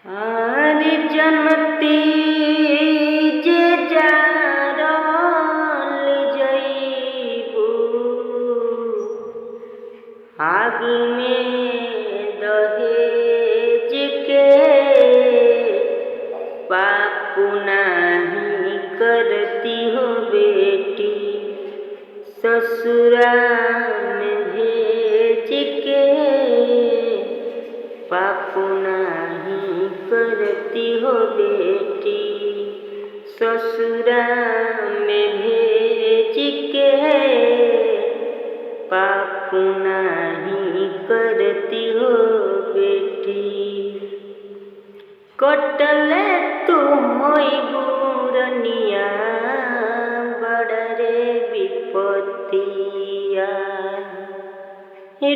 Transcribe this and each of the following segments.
आर जनती जे जारल जइबू आग में दहेज के पाप नाही करती हो बेटी ससुरा में भेज के पाप नाही करती हो बेटी ससुरा में भेज के पाप नाही करती हो बेटी। कटले तू होइबू रनिया बड़ रे विपतिया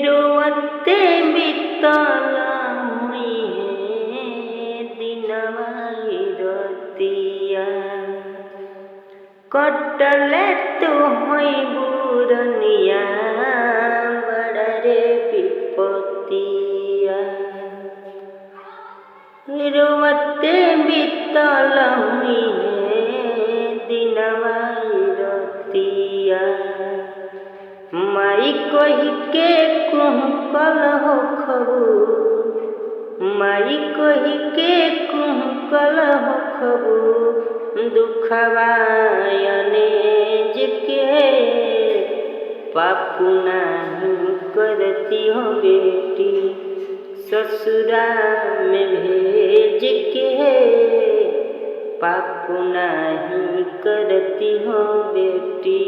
रोवते बितल हुई दिनवा रतिया। कटले तू होइबू रनिया बड़ रे विपतिया रोवते बितल हुई दिनवा रतिया। माई कही के कुहकल हो खबू माई कही के कुहकल हो खबू दुखवा अनेज के पाप नाही करती हो बेटी ससुरा में भेज के पाप नाही करती हो बेटी।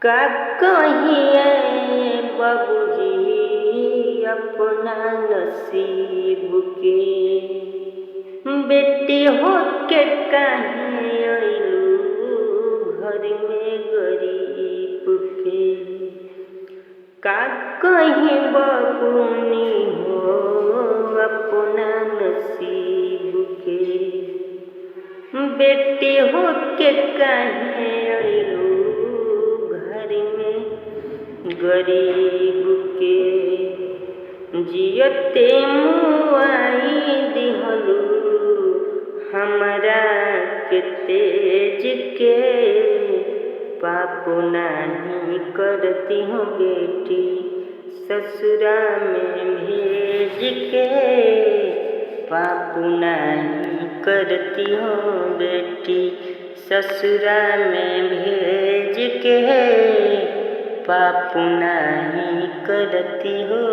का कहिए बाबूजी अपना नसीब के बेटी हो के काहे अइलू घर में गरीब के। का कहीं बबुनी हो अपना नसीब के बेटी हो के काहे अइलू घर में गरीब के। जियते मुआई दिहलू हमरा के तेज के पाप नाही करती हो बेटी ससुरा में भेज के पाप नाही करती हो बेटी ससुरा में भेज के पाप नाही करती हो